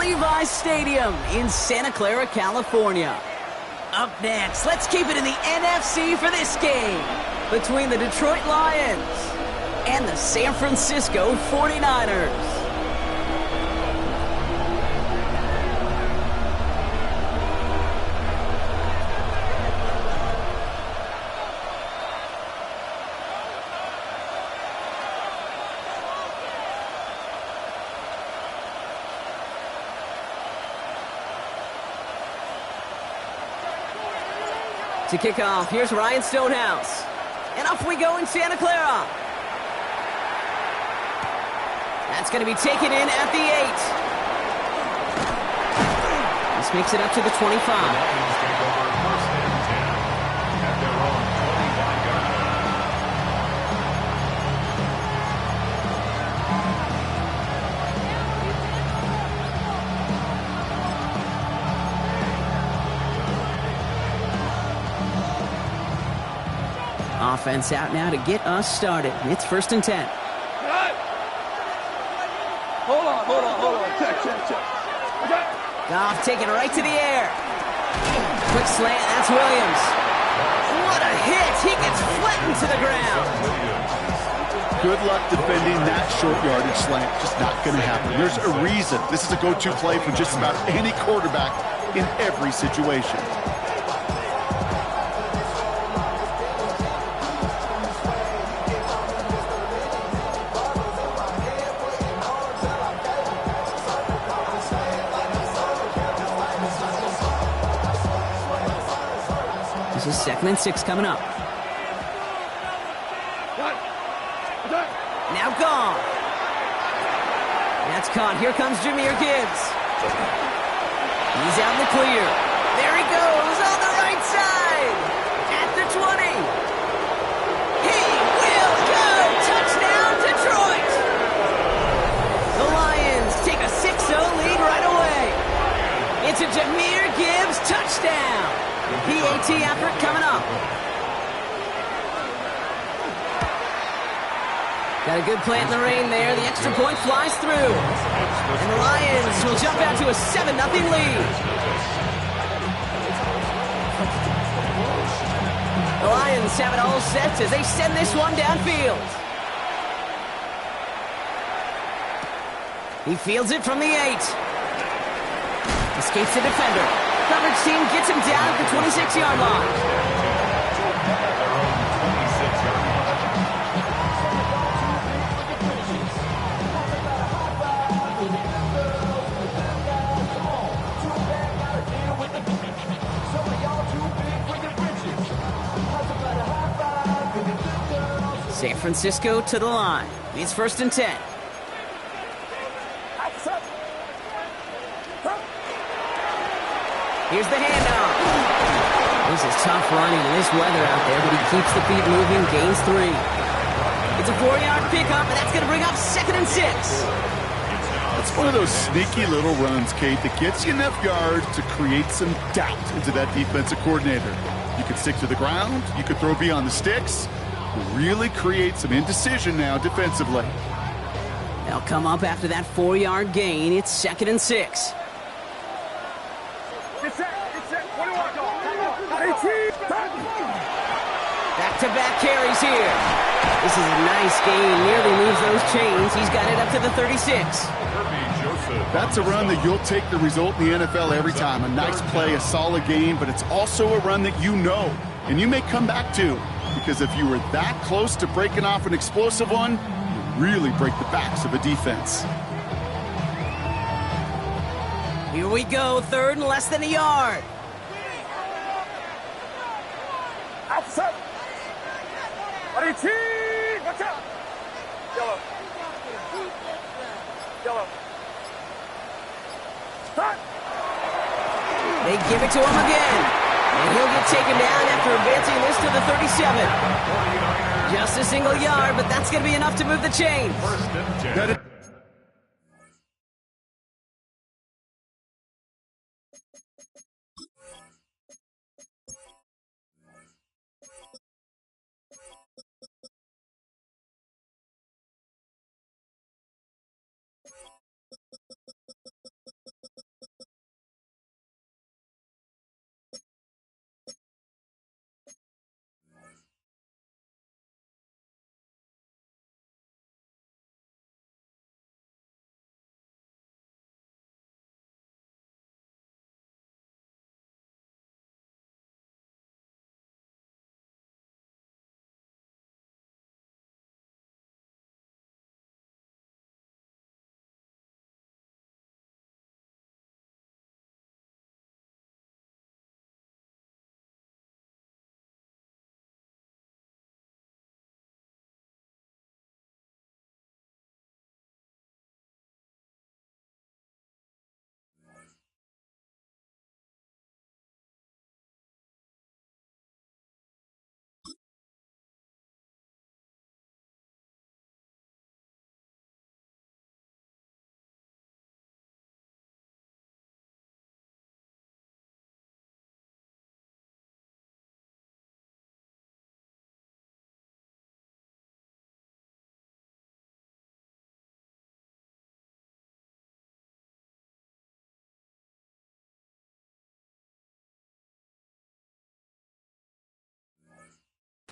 Levi's Stadium in Santa Clara, California. Up next, let's keep it in the NFC for this game between the Detroit Lions and the San Francisco 49ers. To kick off, here's Ryan Stonehouse. And off we go in Santa Clara. That's going to be taken in at the 8. This makes it up to the 25. Offense out now to get us started. It's 1st and 10. Hold on. Check. Goff taking it right to the air. Quick slant, that's Williams. What a hit! He gets flattened to the ground. Good luck defending that short yardage slant. Just not going to happen. There's a reason this is a go-to play for just about any quarterback in every situation. This is 2nd and 6 coming up. Now gone. That's caught. Here comes Jahmyr Gibbs. He's out in the clear. There he goes on the right side. At the 20. He will go. Touchdown, Detroit. The Lions take a 6-0 lead right away. It's a Jahmyr Gibbs touchdown. PAT effort coming up. Got a good plant in the rain there. The extra point flies through. And the Lions will jump out to a 7-0 lead. The Lions have it all set as they send this one downfield. He fields it from the 8. Escapes the defender. Coverage team gets him down at the 26-yard line. San Francisco to the line. It's 1st and 10. Here's the handoff. This is tough running in this weather out there, but he keeps the feet moving, gains 3. It's a 4-yard pickup, and that's going to bring up 2nd and 6. It's one of those sneaky little runs, Kate, that gets you enough yards to create some doubt into that defensive coordinator. You could stick to the ground. You could throw beyond the sticks. Really create some indecision now defensively. They'll come up after that 4-yard gain. It's 2nd and 6. Back-to-back carries here. This is a nice gain. Nearly moves those chains. He's got it up to the 36. That's a run that you'll take the result in the NFL every time. A nice play, a solid game, but it's also a run that you know, and you may come back to. Because if you were that close to breaking off an explosive one, you really break the backs of a defense. Here we go, 3rd and less than a yard. Outside. Watch out. Yellow. Start. They give it to him again. And he'll get taken down after advancing this to the 37. Just a single yard, but that's going to be enough to move the chains.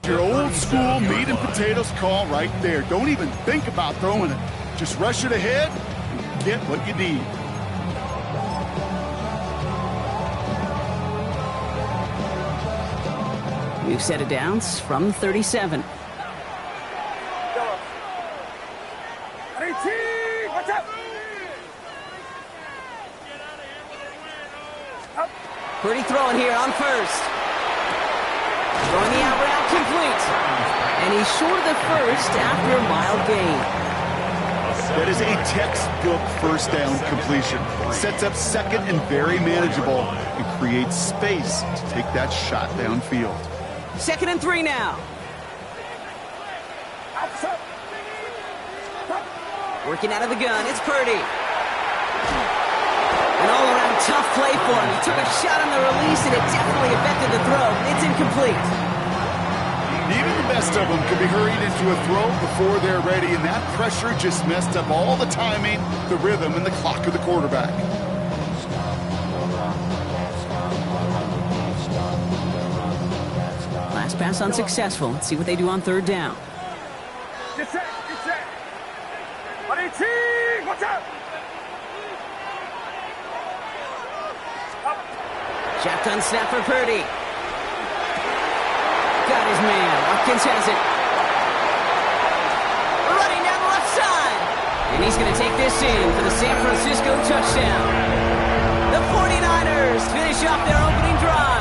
Your old school meat and potatoes call right there. Don't even think about throwing it. Just rush it ahead and get what you need. We've set it down from 37. Watch out. Pretty throwing here on first. Throwing the out route complete. And he's short of the first after a mild gain. That is a textbook first down completion. Sets up second and very manageable and creates space to take that shot downfield. 2nd and 3 now. Working out of the gun, it's Purdy. An all-around tough play for him. He took a shot on the release, and it definitely affected the throw. It's incomplete. Even the best of them could be hurried into a throw before they're ready, and that pressure just messed up all the timing, the rhythm, and the clock of the quarterback. Last pass unsuccessful. Let's see what they do on 3rd down. Get set. Watch out. Shotgun snap for Purdy. Got his man. Watkins has it. Running down the left side. And he's going to take this in for the San Francisco touchdown. The 49ers finish off their opening drive.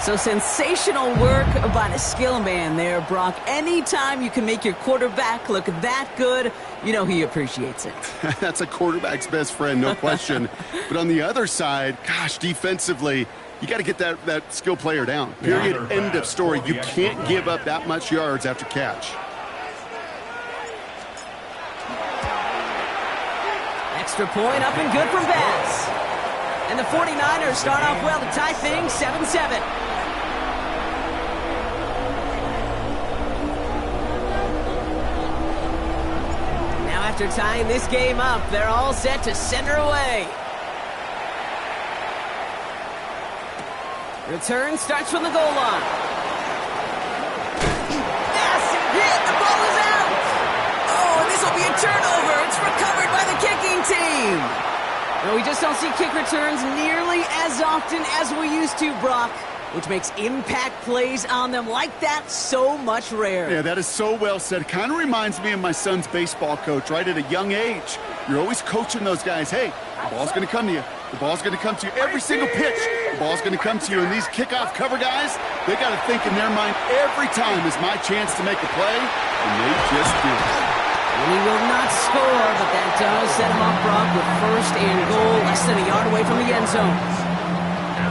So sensational work by the skill man there, Brock. Anytime you can make your quarterback look that good, you know he appreciates it. That's a quarterback's best friend, no question. But on the other side, gosh, defensively, you got to get that skill player down. Period. End of story. You can't give up that much yards after catch. Extra point up and good from Bass. And the 49ers start off well to tie things 7-7. Now after tying this game up, they're all set to center away. Return starts from the goal line. Massive hit. The ball is out. Oh, and this will be a turnover. It's recovered by the kicking team. No, we just don't see kick returns nearly as often as we used to, Brock, which makes impact plays on them like that so much rarer. Yeah, that is so well said. Kind of reminds me of my son's baseball coach, right? At a young age, you're always coaching those guys. Hey, the ball's going to come to you. The ball's going to come to you. Every single pitch, the ball's going to come to you. And these kickoff cover guys, they got to think in their mind every time is my chance to make a play, and they just do it. And he will not score, but that does set him up, Brock, with 1st and goal, less than a yard away from the end zone.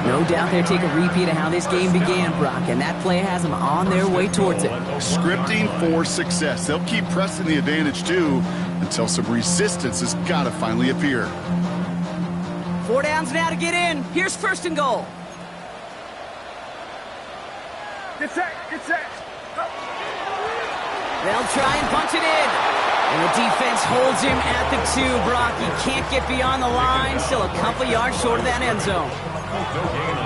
No doubt they'll take a repeat of how this game began, Brock, and that play has them on their way towards it. Scripting for success. They'll keep pressing the advantage, too, until some resistance has got to finally appear. 4 downs now to get in. Here's 1st and goal. Get set. They'll try and punch it in. And the defense holds him at the 2, Brock. He can't get beyond the line. Still a couple yards short of that end zone.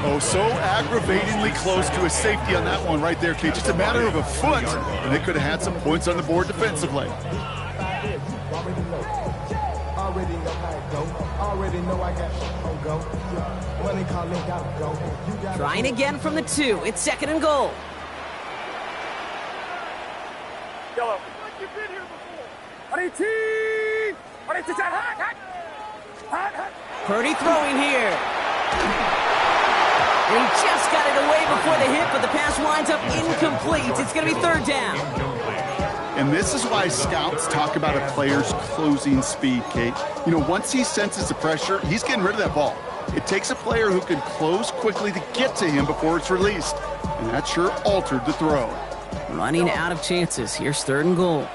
Oh, so aggravatingly close to a safety on that one right there, Kate. Just a matter of a foot, and they could have had some points on the board defensively. Trying again from the 2. It's 2nd and goal. Yellow. Purdy throwing here. And he just got it away before the hit, but the pass winds up incomplete. It's going to be 3rd down. And this is why scouts talk about a player's closing speed, Kate. You know, once he senses the pressure, he's getting rid of that ball. It takes a player who can close quickly to get to him before it's released. And that sure altered the throw. Running out of chances. Here's 3rd and goal.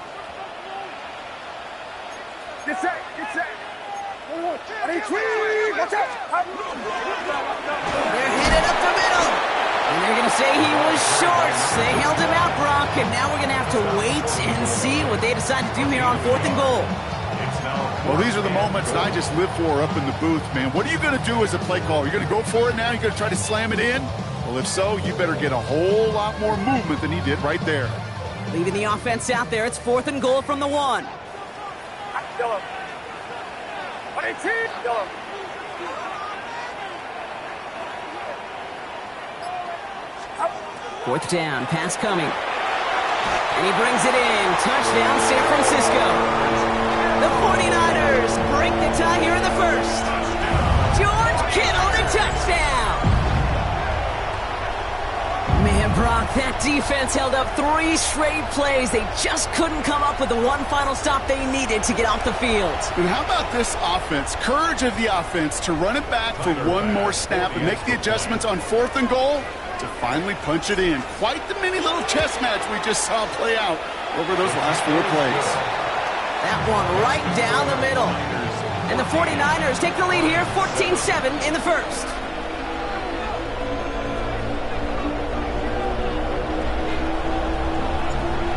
Get set. Watch out. They're headed up the middle. And they're going to say he was short. They held him out, Brock, and now we're going to have to wait and see what they decide to do here on 4th and goal. Well, these are the moments that I just live for up in the booth, man. What are you going to do as a play caller? You're going to go for it now? You're going to try to slam it in? Well, if so, you better get a whole lot more movement than he did right there. Leaving the offense out there. It's 4th and goal from the 1. Yellow. 22. Yellow. Fourth down, pass coming. And he brings it in. Touchdown, San Francisco. The 49ers break the tie here in the first. George Kittle, the touchdown. Man, Brock, that defense held up 3 straight plays. They just couldn't come up with the one final stop they needed to get off the field. And how about this offense? Courage of the offense to run it back for one more snap and make the adjustments on 4th and goal to finally punch it in. Quite the mini little chess match we just saw play out over those last 4 plays. That one right down the middle. And the 49ers take the lead here, 14-7 in the first.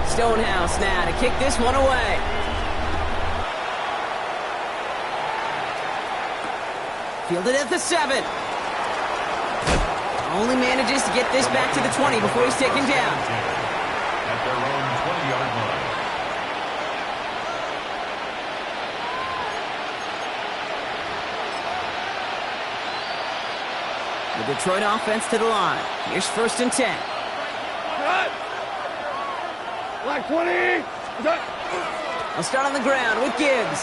Stonehouse now to kick this one away. Fielded at the 7. Only manages to get this back to the 20 before he's taken down. At their own 20-yard line. The Detroit offense to the line. Here's 1st and 10. Black 20. They'll start on the ground with Gibbs.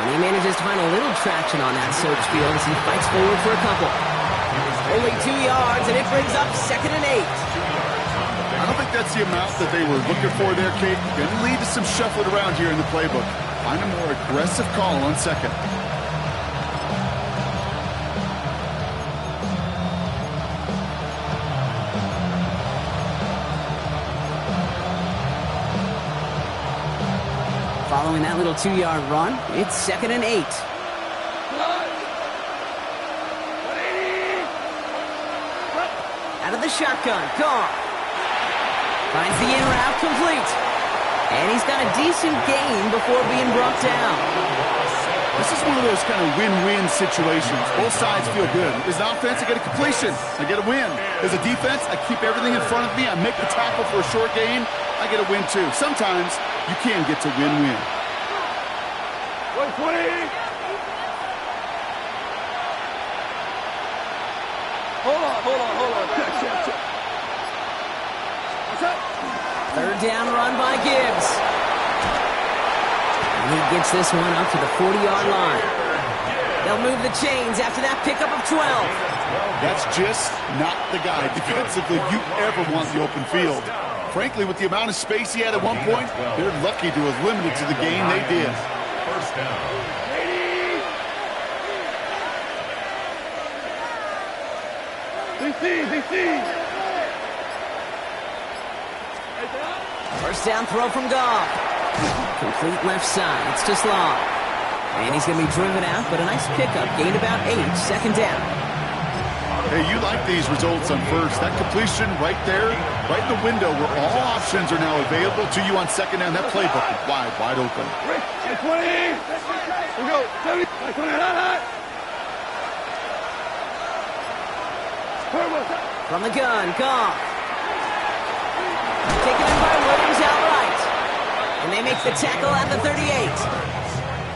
And he manages to find a little traction on that search field as he fights forward for a couple. Only 2 yards, and it brings up 2nd and 8. I don't think that's the amount that they were looking for there, Kate. Going to lead to some shuffling around here in the playbook. Find a more aggressive call on 2nd. Following that little 2-yard run, it's 2nd and 8. Out of the shotgun, gone. Finds the in route complete. And he's got a decent gain before being brought down. This is one of those kind of win-win situations. Both sides feel good. As an offense, I get a completion. I get a win. As a defense, I keep everything in front of me. I make the tackle for a short gain. I get a win, too. Sometimes you can get to win-win. 120. Hold on. Check. What's up? 3rd down run by Gibbs. And he gets this one up to the 40-yard line. They'll move the chains after that pickup of 12. That's just not the guy defensively you ever want the open field. Frankly, with the amount of space he had at one point, they're lucky to have limited to the gain they did. 1st down. DC. 1st down throw from Goff. Complete left side. It's just long. And he's going to be driven out, but a nice pickup. Gained about 8. 2nd down. Hey, you like these results on 1st. That completion right there, right in the window where all options are now available to you on 2nd down. That playbook is wide open. 20. We go. 70. 20. From the gun, Goff. Taken in by Williams outright. And they make the tackle at the 38.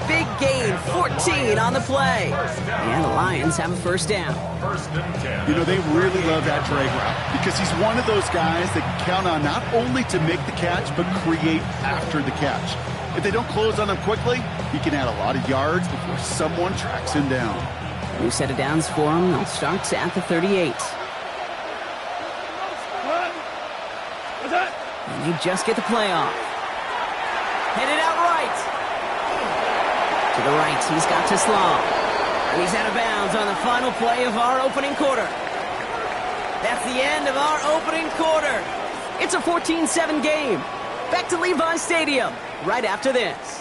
Big gain, 14 on the play. And the Lions have a 1st down. 1st and 10. You know, they really love that drag route because he's one of those guys that can count on not only to make the catch, but create after the catch. If they don't close on him quickly, he can add a lot of yards before someone tracks him down. New set of downs for him. They'll start at the 38. And they just get the play off. Headed out right. To the right, he's got to Sloan. And he's out of bounds on the final play of our opening quarter. That's the end of our opening quarter. It's a 14-7 game. Back to Levi Stadium right after this.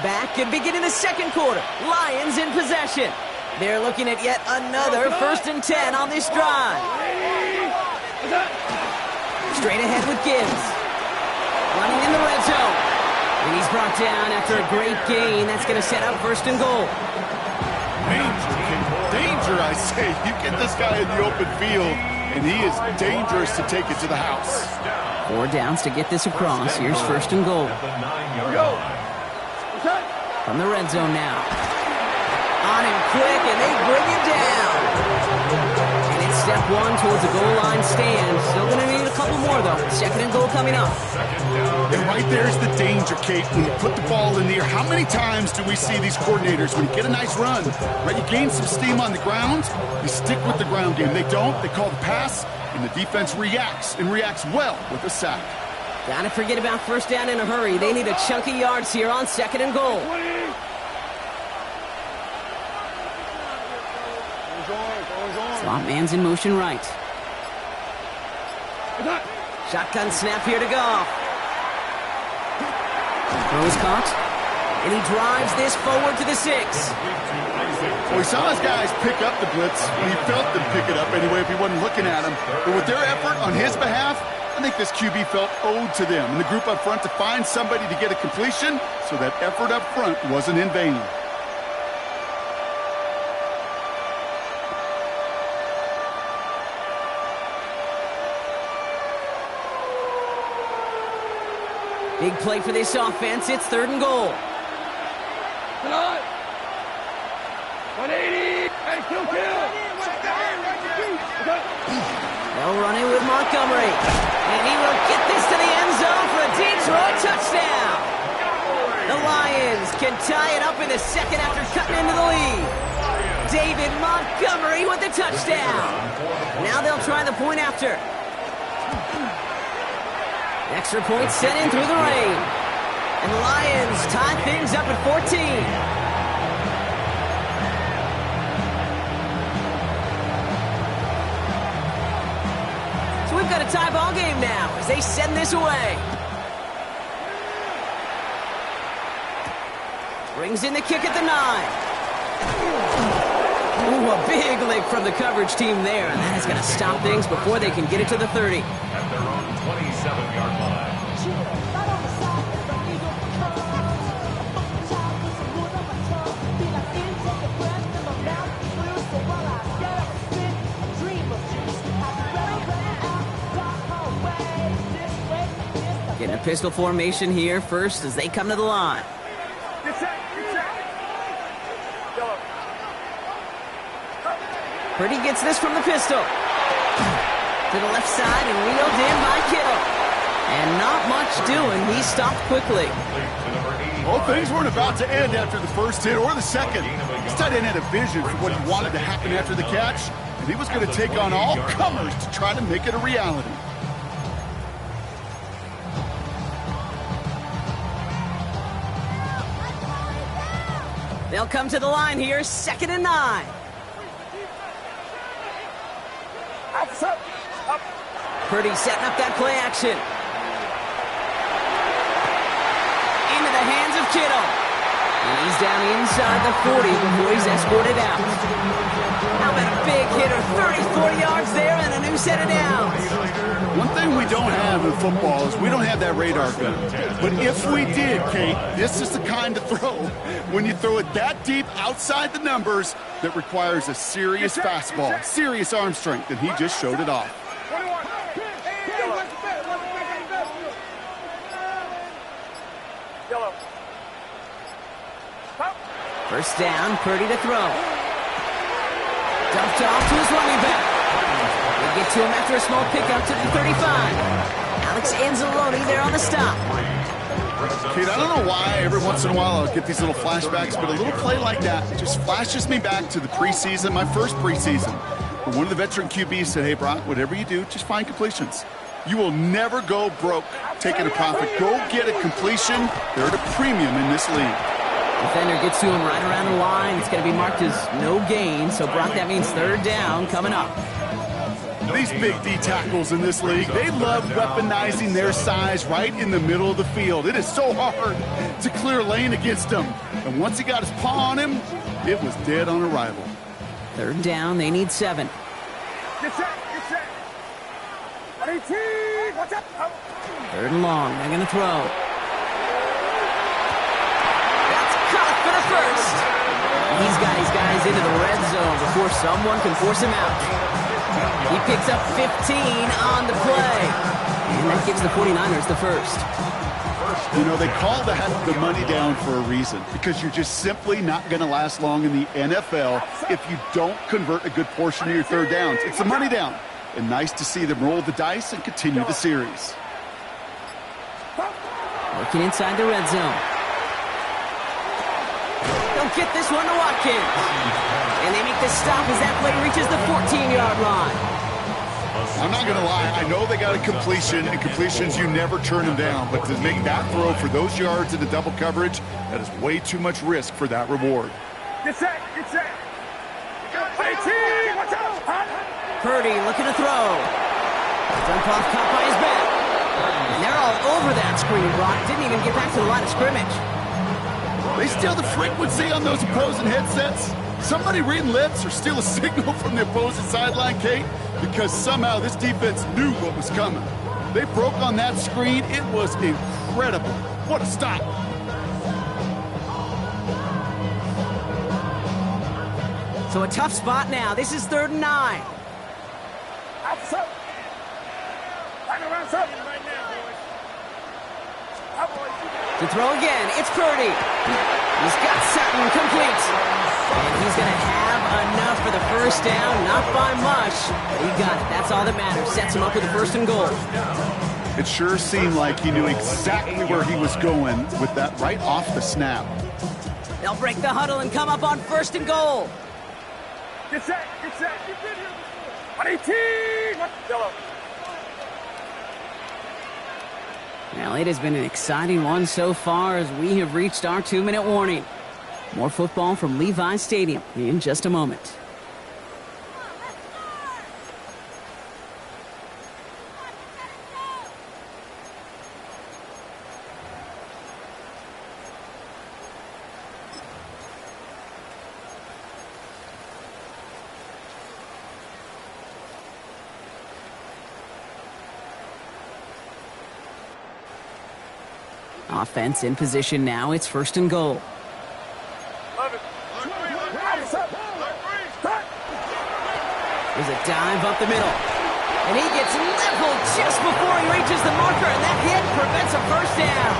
Back and beginning the 2nd quarter. Lions in possession. They're looking at yet another 1st and 10 on this drive. Straight ahead with Gibbs. Running in the red zone. And he's brought down after a great gain. That's going to set up first and goal. Danger, King. Danger, I say. You get this guy in the open field, and he is dangerous to take it to the house. 4 downs to get this across. Here's first and goal. Go. From the red zone now. On him quick, and they bring him down. And it's step 1 towards the goal line stand. Still going to need a couple more, though. Second and goal coming up. And right there's the danger, Kate. When you put the ball in the air, how many times do we see these coordinators, when you get a nice run, right, you gain some steam on the ground, you stick with the ground game. They don't. They call the pass, and the defense reacts, and reacts well with a sack. Gotta forget about first down in a hurry. They need a chunky yards here on second and goal. Slot man's in motion right. Shotgun snap here to Goff. Throw is caught. And he drives this forward to the 6. Well, he saw his guys pick up the blitz, and he felt them pick it up anyway if he wasn't looking at him. But with their effort on his behalf, I think this QB felt owed to them and the group up front to find somebody to get a completion, so that effort up front wasn't in vain. Big play for this offense. It's third and goal. 180. Hey, kill. They'll run in with Montgomery. And he will get this to the end zone for a Detroit touchdown. The Lions can tie it up in the second after cutting into the lead. David Montgomery with the touchdown. Now they'll try the point after. Extra point sent in through the rain. And the Lions tie things up at 14. So we've got a tie ball game now as they send this away. Brings in the kick at the 9. Ooh, a big lick from the coverage team there, and that is going to stop things before they can get it to the 30. At their own 27-yard line. Getting a pistol formation here first as they come to the line. Get set. Go. Purdy gets this from the pistol. To the left side and wheeled in by Kittle. And not much doing. He stopped quickly. Well, things weren't about to end after the first hit or the second. This tight end had a vision for what he wanted to happen after the catch, and he was going to take on all comers to try to make it a reality. They'll come to the line here, 2nd and 9. Purdy setting up that play action. Into the hands of Kittle. And he's down inside the 40 before he's escorted out. How about a big hitter, 34 yards there and a new set of downs. One thing we don't have in football is we don't have that radar gun. But if we did, Kate, this is the kind of throw, when you throw it that deep outside the numbers, that requires a serious fastball, serious arm strength, and he just showed it off. Yellow. First down, Purdy to throw. Dumped off to his running back. They get to him after a small pickup to the 35. Alex Anzalone there on the stop. Kate, I don't know why every once in a while I'll get these little flashbacks, but a little play like that just flashes me back to the preseason, my first preseason. But one of the veteran QBs said, hey, Brock, whatever you do, just find completions. You will never go broke taking a profit. Go get a completion. They're at a premium in this league. Defender gets to him right around the line. It's going to be marked as no gain. So, Brock, that means third down coming up. These big D tackles in this league, they love weaponizing their size right in the middle of the field. It is so hard to clear lane against them. And once he got his paw on him, it was dead on arrival. Third down, they need 7. Get set. Watch out. 3rd and long. They're going to throw. That's caught for the first. He's got his guys into the red zone before someone can force him out. He picks up 15 on the play. And that gives the 49ers the first. You know, they call that the money down for a reason, because you're just simply not going to last long in the NFL if you don't convert a good portion of your 3rd downs. It's the money down. And nice to see them roll the dice and continue the series. Working inside the red zone. They'll get this one to Watkins. And they make the stop as that play reaches the 14-yard line. I'm not going to lie. I know they got a completion, and completions, you never turn them down. But to make that throw for those yards in the double coverage, that is way too much risk for that reward. Get set. Watch out. Purdy looking to throw. Dump off caught by his back. And they're all over that screen, Brock. Didn't even get back to the line of scrimmage. They steal the frequency on those opposing headsets. Somebody reading lips or steal a signal from the opposing sideline, Kate, because somehow this defense knew what was coming. They broke on that screen. It was incredible. What a stop. So a tough spot now. This is 3rd and 9. Outside. Around something right now, boys. To throw again, it's Purdy. He's got Sutton complete. And he's going to have enough for the first down, not by much. But he got it. That's all that matters. Sets him up with the 1st and goal. It sure seemed like he knew exactly where he was going with that right off the snap. They'll break the huddle and come up on 1st and goal. Get set. You've been here before. 18. Yellow. Well, it has been an exciting one so far as we have reached our 2-minute warning. More football from Levi Stadium in just a moment. Offense in position now. It's 1st and goal. There's a dive up the middle. And he gets leveled just before he reaches the marker, and that hit prevents a first down.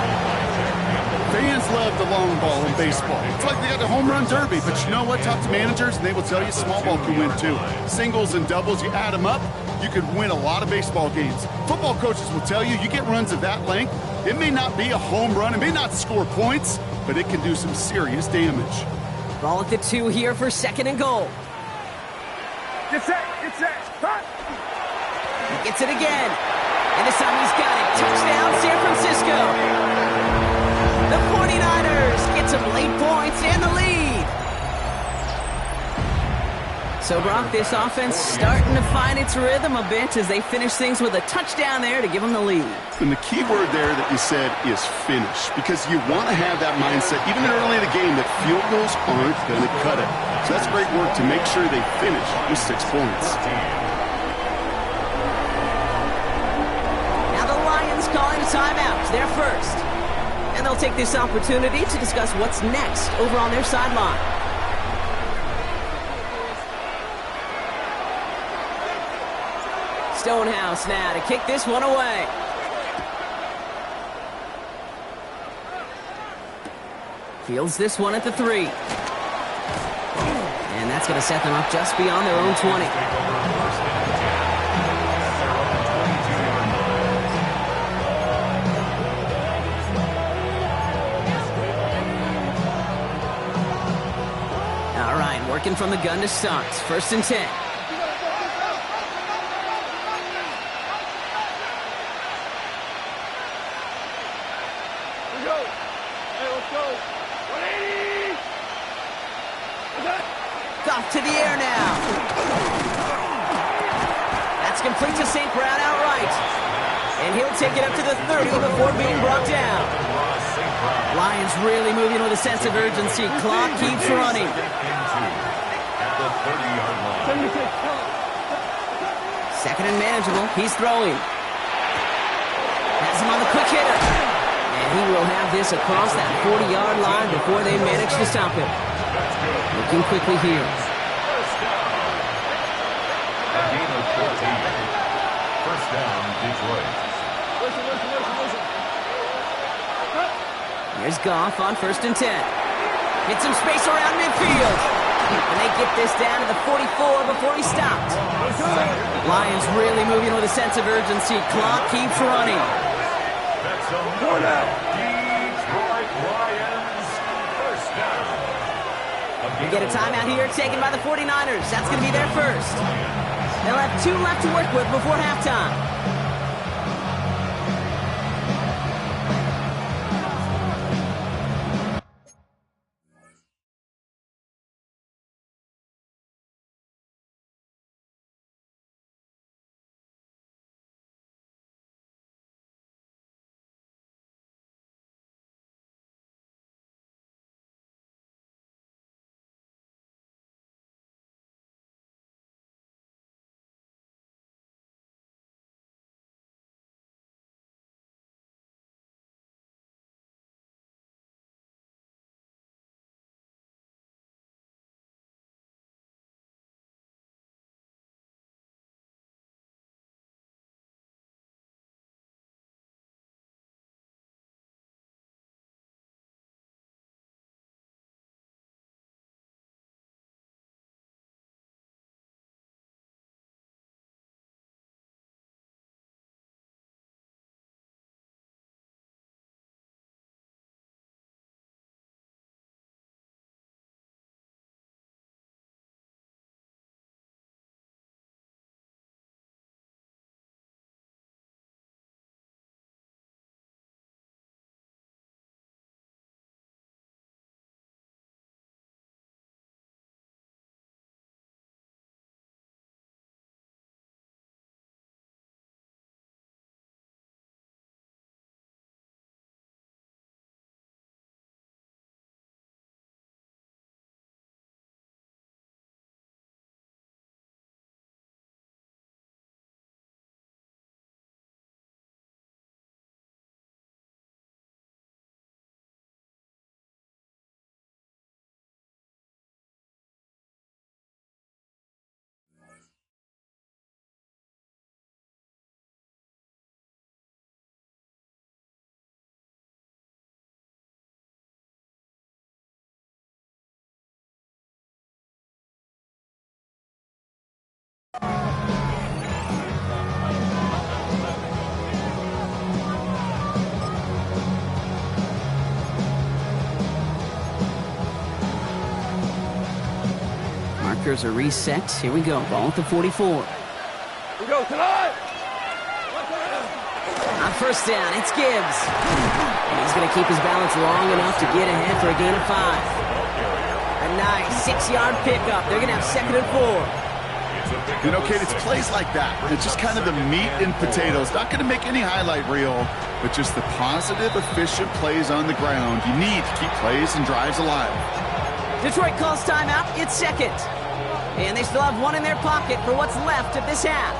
Fans love the long ball in baseball. It's like they got the home run derby, but you know what? Talk to managers, and they will tell you small ball can win too. Singles and doubles, you add them up, you could win a lot of baseball games. Football coaches will tell you, you get runs of that length, it may not be a home run, it may not score points, but it can do some serious damage. Ball at the 2 here for 2nd and goal. Get set. Cut. He gets it again. And this time he's got it. Touchdown, San Francisco. The 49ers get some late points and the lead. So, Brock, this offense starting to find its rhythm a bit as they finish things with a touchdown there to give them the lead. And the key word there that you said is finish, because you want to have that mindset, even early in the game, that field goals aren't going to cut it. So that's great work to make sure they finish with 6 points. Now the Lions calling a timeout. They're first. And they'll take this opportunity to discuss what's next over on their sideline. Stonehouse now to kick this one away. Fields this one at the 3. And that's going to set them up just beyond their own 20. All right, working from the gun to start. 1st and 10. Off to the air now. That's complete to St. Brown outright. And he'll take it up to the 30 before being brought down. Lions really moving with a sense of urgency. Clock keeps running. Second and manageable. He's throwing. Has him on the quick hitter. And he will have this across that 40-yard line before they manage to stop him. Looking quickly here. A gain of 14. First down, Detroit. Here's Goff on 1st and 10. Hits some space around midfield. And they get this down to the 44 before he stopped. Lions really moving with a sense of urgency. Clock keeps running. That's another Detroit Lions first down. We get a timeout here taken by the 49ers. That's going to be their first. They'll have 2 left to work with before halftime. Markers are reset. Here we go. Ball at the 44. We go tonight. On 1st down, it's Gibbs. And he's going to keep his balance long enough to get ahead for a gain of 5. A nice 6-yard pickup. They're going to have 2nd and 4. You know, Kate, it's plays like that. It's just kind of the meat and potatoes. Not going to make any highlight reel, but just the positive, efficient plays on the ground. You need to keep plays and drives alive. Detroit calls timeout. It's 2nd. And they still have 1 in their pocket for what's left of this half.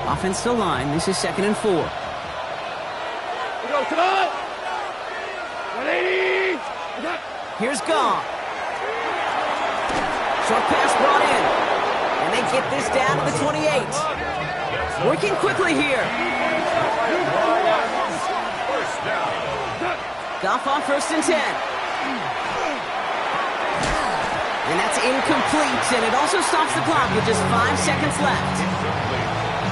Offensive line. This is 2nd and 4. We go tonight. 180. Here's Goff. Short pass brought in. And they get this down to the 28. Working quickly here. Goff on 1st and 10. And that's incomplete, and it also stops the clock with just 5 seconds left.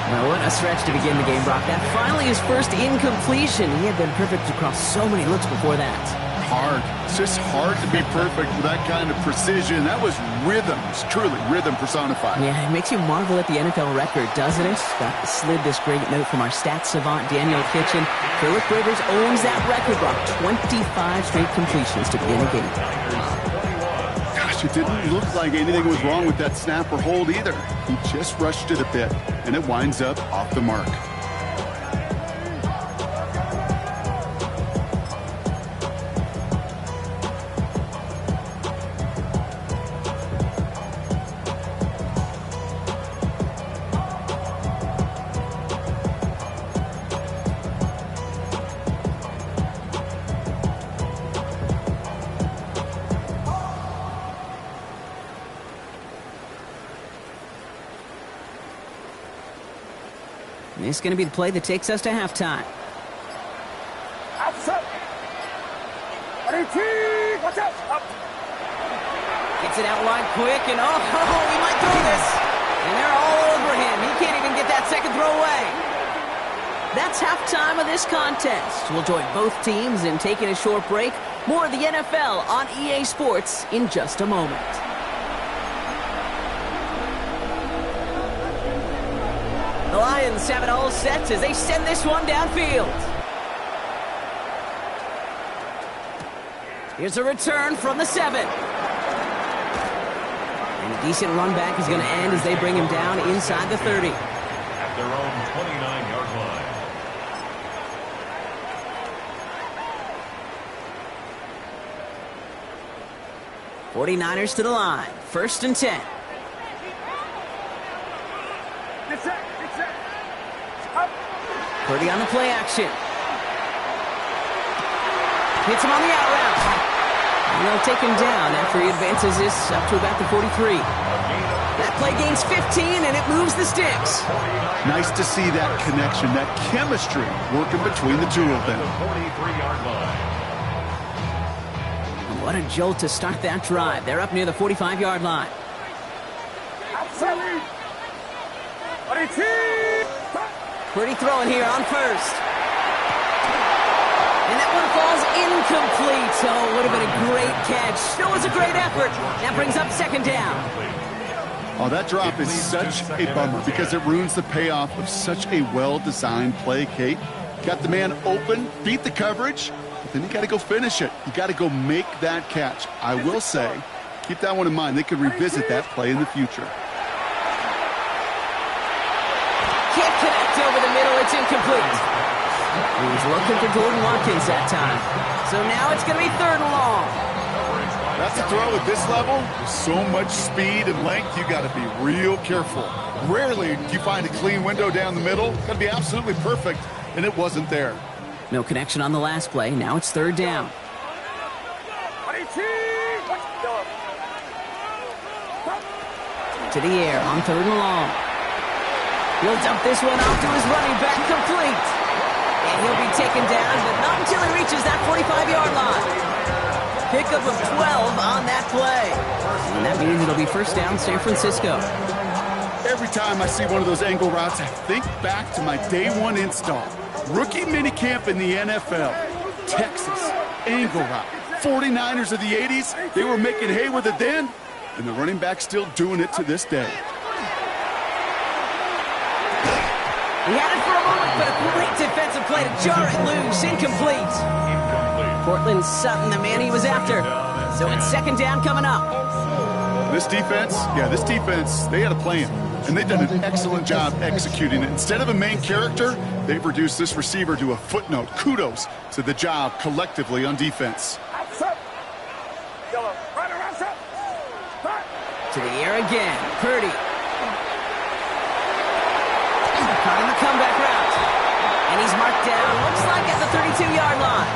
Well, what a stretch to begin the game, Brock. That finally his first incompletion. He had been perfect across so many looks before that. Hard. It's just hard to be perfect with that kind of precision. That was rhythm. It's truly rhythm personified. Yeah, it makes you marvel at the NFL record, doesn't it? Got slid this great note from our stats savant, Daniel Kitchen. Philip Rivers owns that record, Brock. 25 straight completions to begin the game. Gosh, it didn't look like anything was wrong with that snap or hold either. He just rushed it a bit, and it winds up off the mark. And this is going to be the play that takes us to halftime. Outside. 18. Watch out. Up. Gets it out wide quick, and he might throw this. And they're all over him. He can't even get that second throw away. That's halftime of this contest. We'll join both teams in taking a short break. More of the NFL on EA Sports in just a moment. The Lions have it all set as they send this one downfield. Here's a return from the 7. And a decent run back is going to end as they bring him down inside the 30. At their own 29-yard line. 49ers to the line. 1st and 10. Get set. Up. Purdy on the play action. Hits him on the out route. And they'll take him down after he advances this up to about the 43. That play gains 15, and it moves the sticks. Nice to see that connection, that chemistry working between the two of them. 43-yard line. And what a jolt to start that drive. They're up near the 45-yard line. Outside. 18. Purdy throwing here on 1st. And that one falls incomplete. So it would have been a great catch. Still was a great effort. That brings up 2nd down. Oh, that drop is such a bummer because it ruins the payoff of such a well-designed play, Kate. Got the man open, beat the coverage, but then you got to go finish it. You got to go make that catch. I will say, keep that one in mind. They could revisit that play in the future. Can't connect over the middle. It's incomplete. He was looking for Jordan Watkins that time. So now it's going to be 3rd and long. That's a throw at this level. With so much speed and length, you got to be real careful. Rarely do you find a clean window down the middle. Got to be absolutely perfect, and it wasn't there. No connection on the last play. Now it's 3rd down. 18. To the air on 3rd and long. He'll dump this one off to his running back, complete. And he'll be taken down, but not until he reaches that 45-yard line. Pickup of 12 on that play. And that means it'll be 1st down, San Francisco. Every time I see one of those angle routes, I think back to my day 1 install. Rookie minicamp in the NFL. Texas, angle route. 49ers of the 80s, they were making hay with it then, and the running back's still doing it to this day. He had it for a moment, but a great defensive play to jar it loose. Incomplete. Portland Sutton, the man he was after. So it's 2nd down coming up. This defense, they had a plan, and they've done an excellent job executing it. Instead of a main character, they've reduced this receiver to a footnote. Kudos to the job collectively on defense. To the air again. Purdy. Caught in the comeback route. And he's marked down, looks like at the 32-yard line.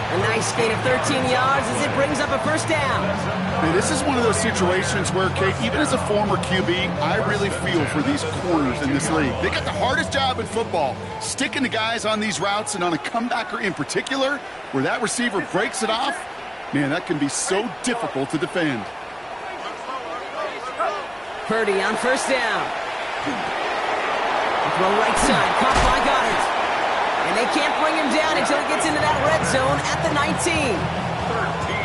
A nice gain of 13 yards as it brings up a 1st down. And this is one of those situations where, Kate, even as a former QB, I really feel for these corners in this league. They got the hardest job in football, sticking to guys on these routes and on a comebacker in particular, where that receiver breaks it off. Man, that can be so difficult to defend. Purdy on 1st down. Throw right side, caught by Goddard. And they can't bring him down until he gets into that red zone at the 19.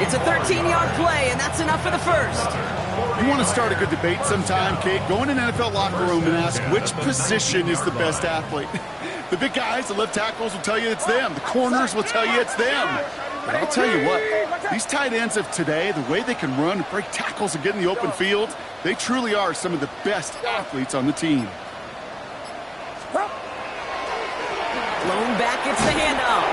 It's a 13-yard play, and that's enough for the 1st. You want to start a good debate sometime, Kate? Go in an NFL locker room and ask which position is the best athlete. The big guys, the left tackles will tell you it's them. The corners will tell you it's them. But I'll tell you what, these tight ends of today, the way they can run and break tackles and get in the open field, they truly are some of the best athletes on the team. Blown back, it's the handoff.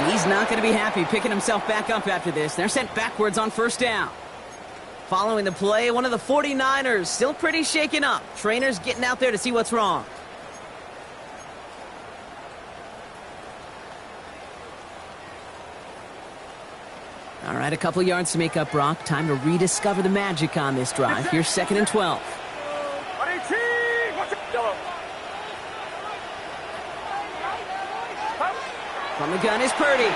And he's not going to be happy picking himself back up after this. They're sent backwards on 1st down. Following the play, one of the 49ers still pretty shaken up. Trainers getting out there to see what's wrong. All right, a couple yards to make up, Brock. Time to rediscover the magic on this drive. Here's 2nd and 12. From the gun is Purdy.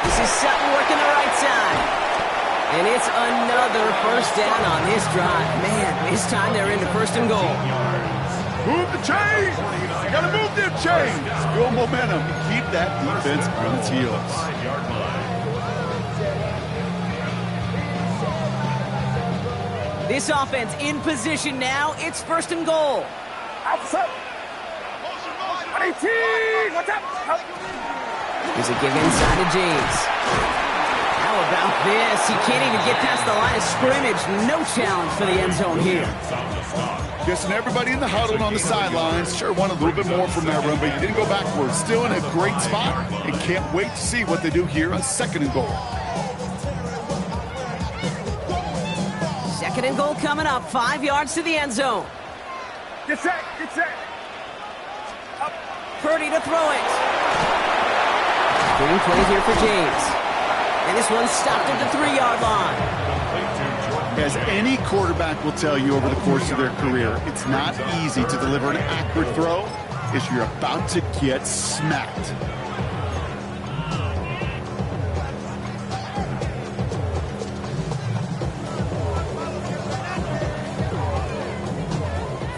This is Sutton working the right side. And it's another first down on this drive. Man, this time they're into first and goal. Move the chains! You gotta move them chains! Build momentum. Keep that defense on its heels. 5-yard line. This offense in position now. It's first and goal. Outside. 18. What's up? Here's a give inside to James. How about this? He can't even get past the line of scrimmage. No challenge for the end zone here. Guessing everybody in the huddle and on the sidelines sure want a little bit more from that run, but he didn't go backwards. Still in a great spot and can't wait to see what they do here on second and goal. Second and goal coming up. 5 yards to the end zone. Get set. Get set. Up. Purdy to throw it. Screen play here for James. And this one's stopped at the 3-yard line. As any quarterback will tell you over the course of their career, it's not easy to deliver an accurate throw as you're about to get smacked.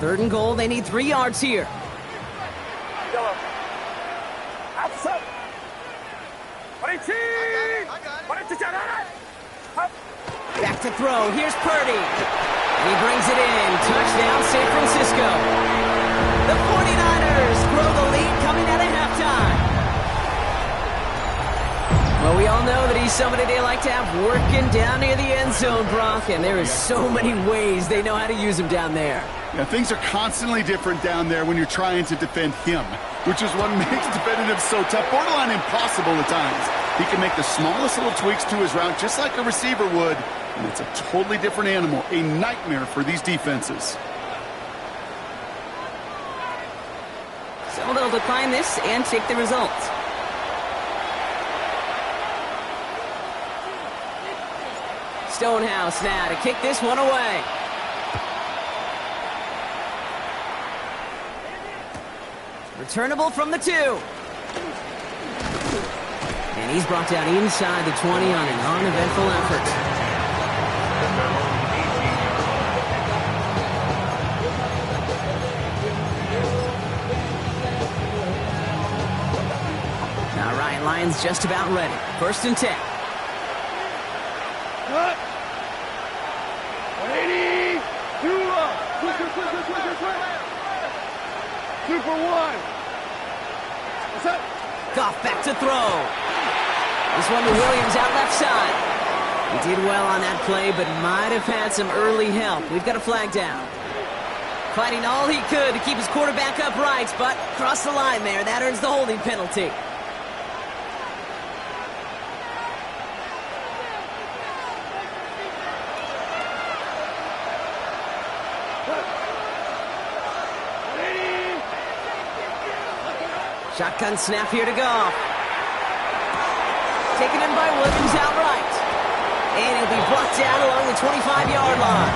Third and goal, they need 3 yards here. Yellow. Outside. 18. Up. Back to throw. Here's Purdy. And he brings it in. Touchdown, San Francisco. The 49ers grow the lead coming out of halftime. Well, we all know that he's somebody they like to have working down near the end zone, Brock, and there is so many ways they know how to use him down there. Yeah, things are constantly different down there when you're trying to defend him, which is what makes defending him so tough, borderline impossible at times. He can make the smallest little tweaks to his route just like a receiver would, and it's a totally different animal, a nightmare for these defenses. So they'll decline this and take the results. Stonehouse now to kick this one away. Returnable from the 2. And he's brought down inside the 20 on an uneventful effort. All right, Lions just about ready. First and 10. Cut. 180. 2 up. Quick. 2 for 1. What's up? Goff back to throw. This one to Williams out left side. He did well on that play, but might have had some early help. We've got a flag down. Fighting all he could to keep his quarterback upright, but crossed the line there. That earns the holding penalty. Shotgun snap here to Goff. Taken in by Williams outright. And he'll be brought down along the 25-yard line.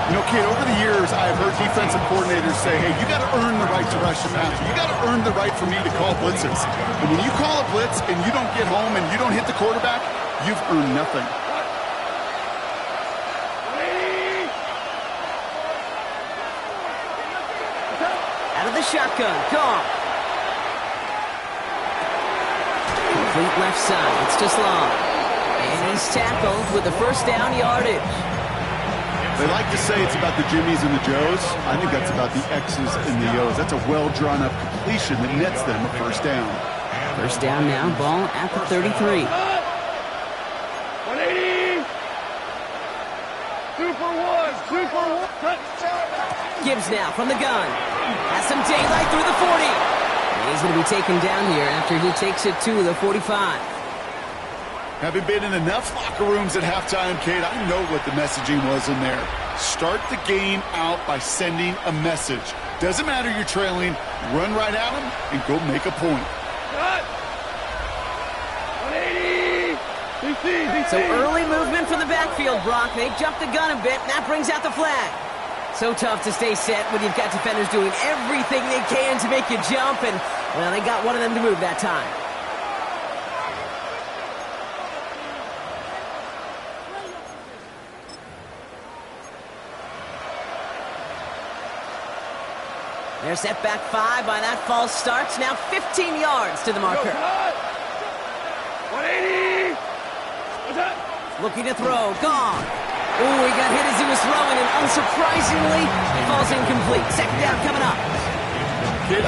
You know, kid, over the years, I've heard defensive coordinators say, hey, you got to earn the right to rush the passer. You got to earn the right for me to call blitzes. And when you call a blitz and you don't get home and you don't hit the quarterback, you've earned nothing. Out of the shotgun, Goff. Complete left side, it's just long. And he's tackled with the first down yardage. They like to say it's about the Jimmies and the Joes. I think that's about the X's and the O's. That's a well-drawn-up completion that nets them a first down. First down now, ball at the 33. 180. 2 for 1. 2 for 1. Gibbs now from the gun. Has some daylight through the 40. And he's going to be taken down here after he takes it to the 45. Having been in enough locker rooms at halftime, Kate, I know what the messaging was in there. Start the game out by sending a message. Doesn't matter you're trailing, run right at them and go make a point. Cut. 180. DC. So early movement from the backfield, Brock. They jumped the gun a bit, and that brings out the flag. So tough to stay set when you've got defenders doing everything they can to make you jump, and Well, they got one of them to move that time. They're set back 5 by that false starts. Now 15 yards to the marker. 180. Looking to throw. Gone. Oh, he got hit as he was throwing, and unsurprisingly, it falls incomplete. Second down coming up. Kid,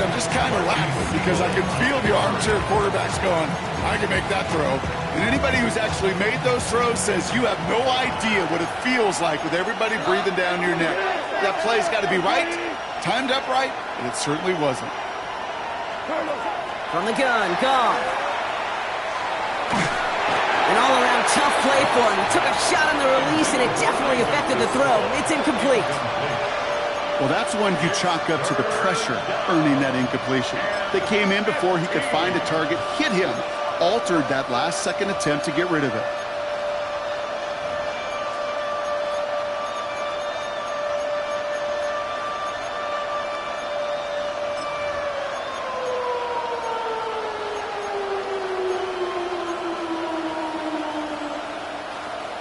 I'm just kind of laughing because I can feel the armchair quarterbacks going, I can make that throw. And anybody who's actually made those throws says you have no idea what it feels like with everybody breathing down your neck. That play's got to be right, timed up right, and it certainly wasn't. From the gun, gone. An all-around tough play for him. He took a shot on the release, and it definitely affected the throw. It's incomplete. Well, that's one you chalk up to the pressure earning that incompletion. They came in before he could find a target, hit him, altered that last-second attempt to get rid of it.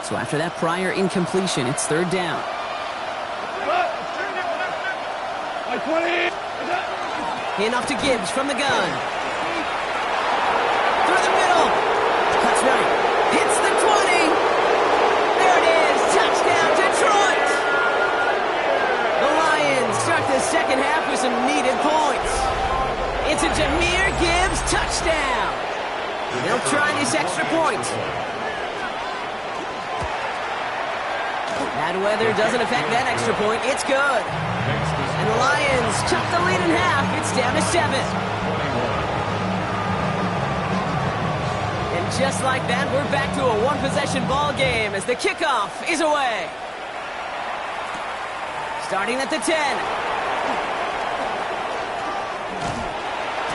So after that prior incompletion, it's third down. 20. Handoff to Gibbs from the gun. Through the middle. Cuts right. Hits the 20. There it is. Touchdown, Detroit. The Lions start the second half with some needed points. It's a Jahmyr Gibbs touchdown. They'll try this extra point. Bad weather doesn't affect that extra point. It's good. And the Lions cut the lead in half. It's down to 7. And just like that, we're back to a one-possession ball game as the kickoff is away. Starting at the 10.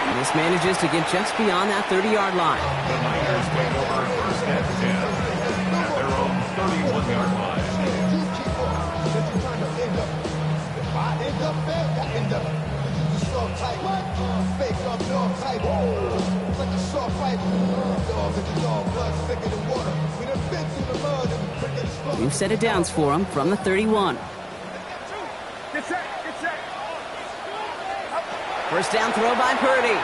And this manages to get just beyond that 30-yard line. The Niners take over first and 10 at their own 31-yard line. We've set it downs for him from the 31. Get set. First down throw by Purdy.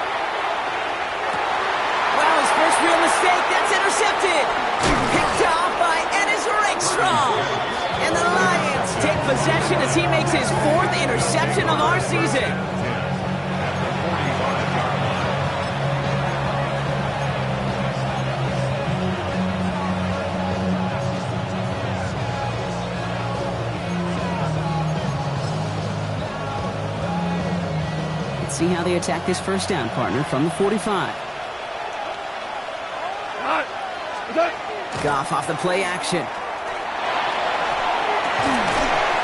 Wow, his first real mistake. That's intercepted. Picked off by Ennis Rakestraw. And the Lions take possession as he makes his 4th interception of our season. Let's see how they attack this first down, partner, from the 45. Goff off the play action.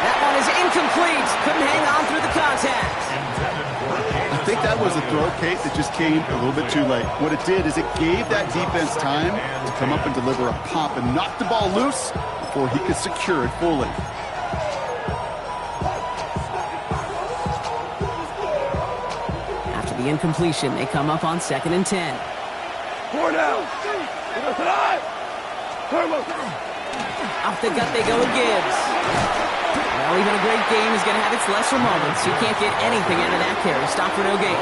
That one is incomplete. Couldn't hang on through the contact. I think that was a throw, Kate, that just came a little bit too late. What it did is it gave that defense time to come up and deliver a pop and knock the ball loose before he could secure it fully. After the incompletion, they come up on 2nd and 10. 4 down. Off the gut they go with Gibbs. Well, even a great game is going to have its lesser moments. You can't get anything out of that carry. Stop for no gain.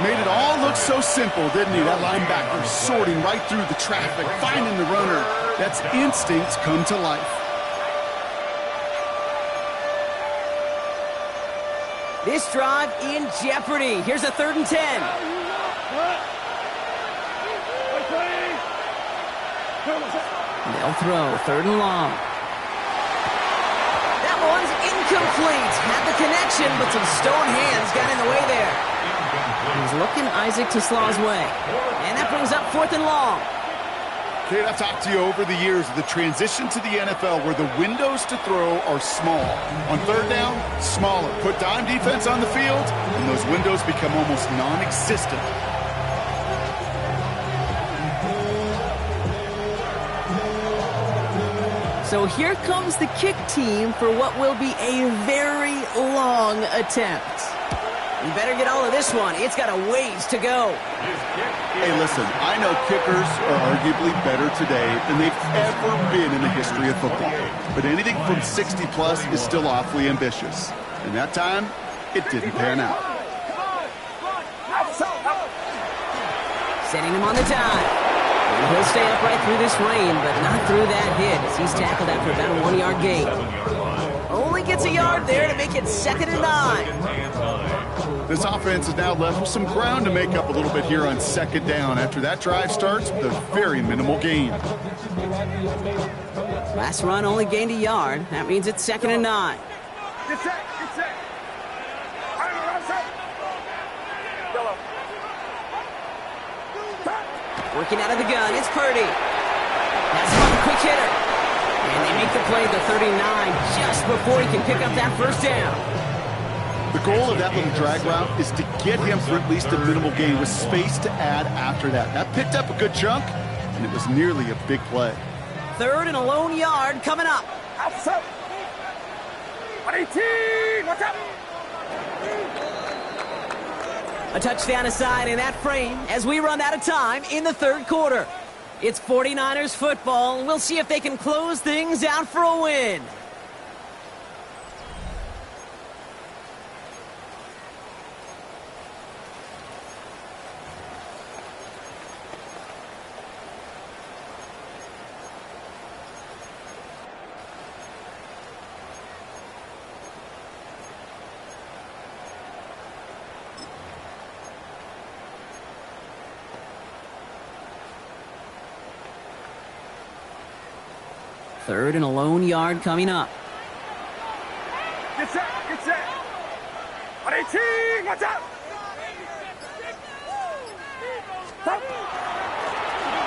Made it all look so simple, didn't he? That linebacker sorting right through the traffic, finding the runner. That's instincts come to life. This drive in jeopardy. Here's a 3rd and 10. They'll throw 3rd and long. That one's incomplete. Had the connection, but some stone hands got in the way there. He's looking Isaac Teslaw's way. And that brings up 4th and long. Kate, I've talked to you over the years of the transition to the NFL where the windows to throw are small. On 3rd down, smaller. Put dime defense on the field, and those windows become almost non-existent. So here comes the kick team for what will be a very long attempt. You better get all of this one. It's got a ways to go. Hey, listen, I know kickers are arguably better today than they've ever been in the history of football. But anything from 60-plus is still awfully ambitious. And that time, it didn't pan out. Setting him on the dive. And he'll stay upright through this rain, but not through that hit as he's tackled after about a 1-yard gain. Only gets a yard there to make it 2nd and 9. This offense is now left with some ground to make up a little bit here on 2nd down after that drive starts with a very minimal gain. Last run only gained a yard. That means it's 2nd and 9. Get set, get set. Working out of the gun, it's Purdy. That's a quick hitter. And they make the play at the 39 just before he can pick up that first down. The goal of that little drag route is to get him for at least a minimal gain with space to add after that. That picked up a good chunk, and it was nearly a big play. 3rd and a lone yard coming up. Outside. 118. Watch out. A touchdown aside in that frame as we run out of time in the 3rd quarter. It's 49ers football, and we'll see if they can close things out for a win. Third and a lone yard coming up. Get set, get set. 118. Watch out.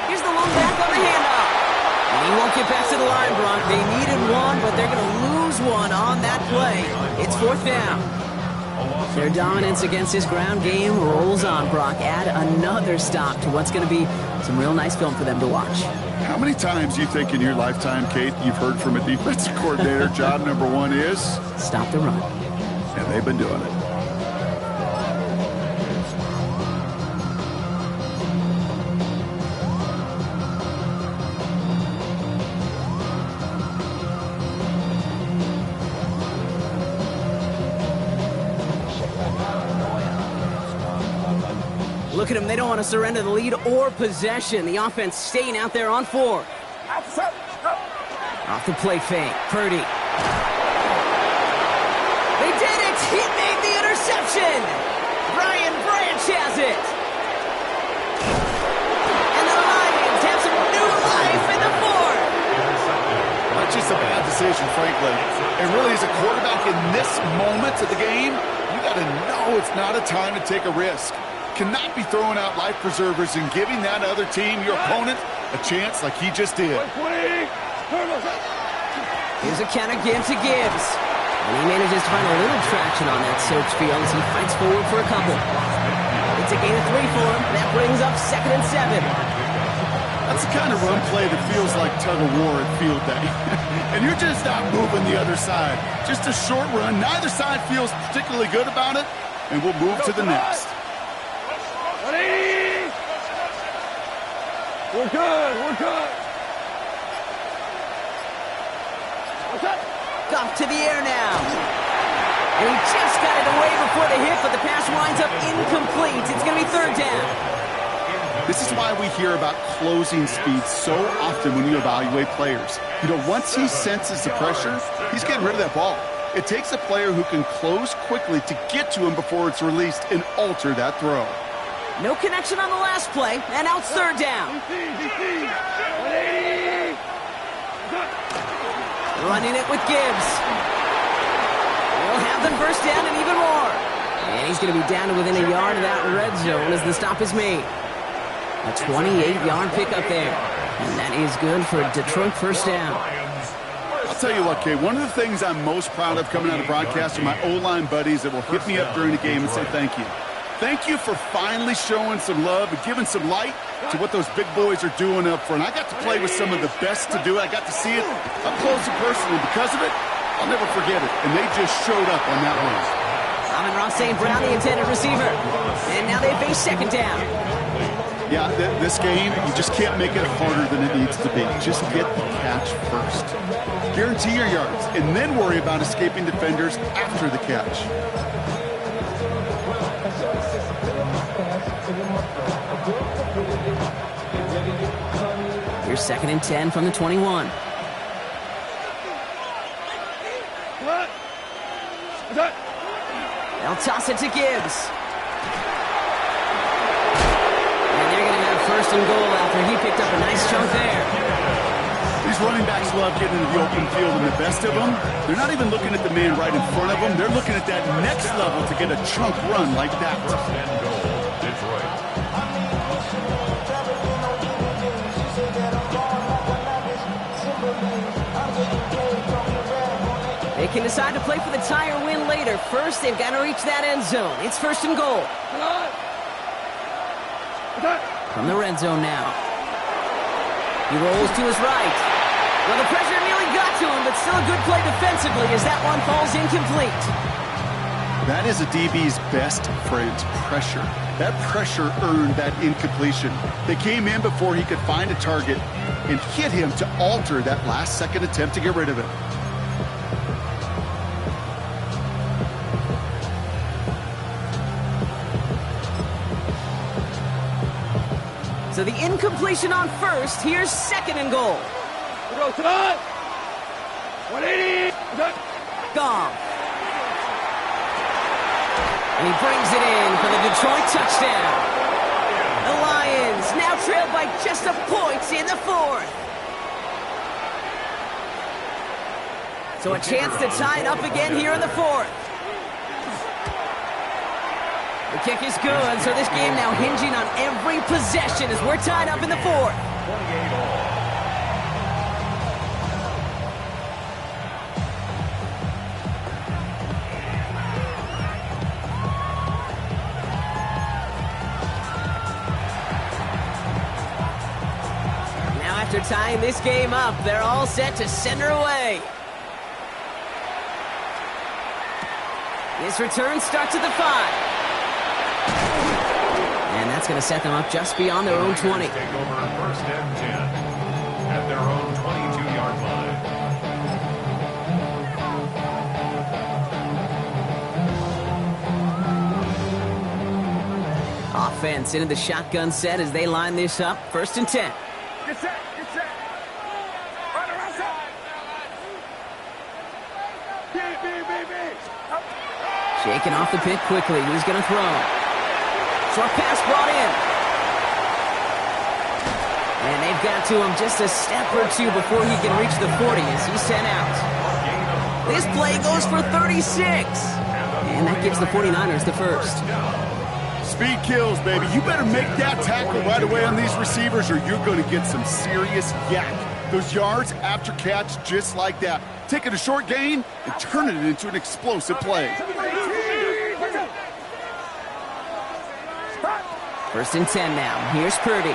Here's the lone back on the handoff. And he won't get back to the line, Brock. They needed one, but they're going to lose one on that play. It's 4th down. Their dominance against this ground game rolls on, Brock. Add another stop to what's going to be some real nice film for them to watch. How many times do you think in your lifetime, Kate, you've heard from a defensive coordinator, job number 1 is? Stop the run. And they've been doing it. Look at them. They don't want to surrender the lead or possession. The offense staying out there on 4. Outside. Off the play fake. Purdy. They did it! He made the interception! Brian Branch has it! And the Lions have some new life in the 4th! Not just a bad decision, frankly. And really, as a quarterback in this moment of the game, you got to know it's not a time to take a risk. Cannot be throwing out life preservers and giving that other team, your opponent, a chance like he just did. Here's a counter give to Gibbs. And he manages to find a little traction on that search field as he fights forward for a couple. It's a gain of 3 for him. That brings up 2nd and 7. That's the kind of run play that feels like tug-of-war at field day. And you're just not moving the other side. Just a short run. Neither side feels particularly good about it. And we'll move to the next. We're good, we're good. What's up? Goff to the air now. And he just got it away before the hit, but the pass winds up incomplete. It's going to be 3rd down. This is why we hear about closing speed so often when you evaluate players. You know, once he senses the pressure, he's getting rid of that ball. It takes a player who can close quickly to get to him before it's released and alter that throw. No connection on the last play, and now it's 3rd down. Running it with Gibbs. We'll have them first down and even more. And he's going to be down to within a yard of that red zone as the stop is made. A 28-yard pickup there. And that is good for a Detroit first down. I'll tell you what, Kay, one of the things I'm most proud of coming out of broadcast are my O-line buddies that will hit me up during the game and say thank you. Thank you for finally showing some love and giving some light to what those big boys are doing up front. I got to play with some of the best to do it. I got to see it up close and personal. Because of it, I'll never forget it. And they just showed up on that one. Amon-Ra St. Brown, the intended receiver. And now they face second down. Yeah, this game, you just can't make it harder than it needs to be. Just get the catch first. Guarantee your yards, and then worry about escaping defenders after the catch. Here's 2nd and 10 from the 21. They'll toss it to Gibbs. And they're going to have 1st and goal after he picked up a nice chunk there. These running backs love getting into the open field, and the best of them, they're not even looking at the man right in front of them. They're looking at that next level to get a chunk run like that. 1st and goal, Detroit. They can decide to play for the tie or win later. First, they've got to reach that end zone. It's 1st and goal. From the red zone now. He rolls to his right. Well, the pressure nearly got to him, but still a good play defensively as that one falls incomplete. That is a DB's best friend, pressure. That pressure earned that incompletion. They came in before he could find a target and hit him to alter that last-second attempt to get rid of it. So the incompletion on 1st. Here's 2nd and goal. 180. Goff. And he brings it in for the Detroit touchdown. The Lions now trailed by just a point in the 4th. So a chance to tie it up again here in the 4th. The kick is good, so this game now hinging on every possession as we're tied up in the 4th. 28 all. Now after tying this game up, they're all set to send her away. This return starts at the 5. And that's going to set them up just beyond their own 20. Take over 1st and 10 at their own 22-yard line. Offense into the shotgun set as they line this up. 1st and 10. Get set. Get set. Right around set. B. Up. Shaking off the pick quickly. He's going to throw. Short pass brought in. And they've got to him just a step or two before he can reach the 40 as he's sent out. This play goes for 36. And that gives the 49ers the 1st. Speed kills, baby. You better make that tackle right away on these receivers or you're going to get some serious yak. Those yards after catch just like that. Taking a short gain and turning it into an explosive play. 1st and 10 now. Here's Purdy.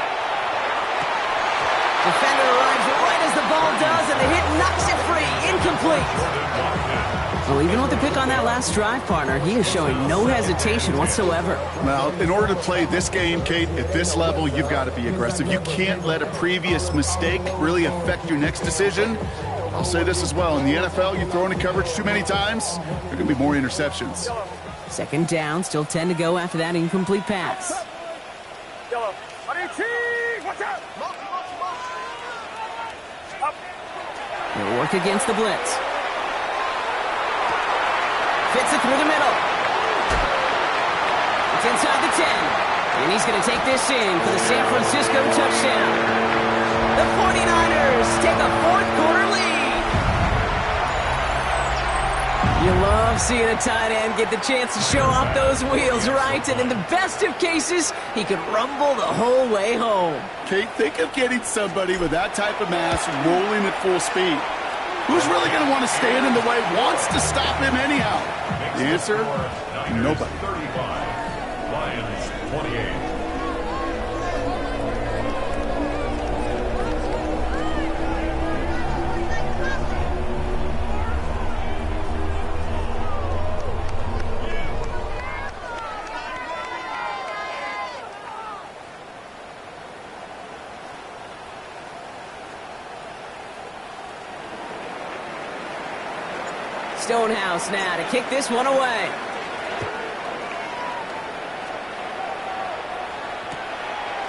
Defender arrives right as the ball does, and the hit knocks it free. Incomplete. Well, even with the pick on that last drive, partner, he is showing no hesitation whatsoever. Well, in order to play this game, Kate, at this level, you've got to be aggressive. You can't let a previous mistake really affect your next decision. I'll say this as well. In the NFL, you throw into coverage too many times, there are going to be more interceptions. 2nd down, still 10 to go after that incomplete pass. Yellow. 118. Watch out. Up. He'll work against the blitz. Fits it through the middle. It's inside the 10. And he's going to take this in for the San Francisco touchdown. The 49ers take a 4th-quarter lead. You love seeing a tight end get the chance to show off those wheels, right? And in the best of cases, he could rumble the whole way home. Kate, think of getting somebody with that type of mass rolling at full speed. Who's really going to want to stand in the way, wants to stop him anyhow? The answer, nobody. 35, Lions 28. Stonehouse now to kick this one away.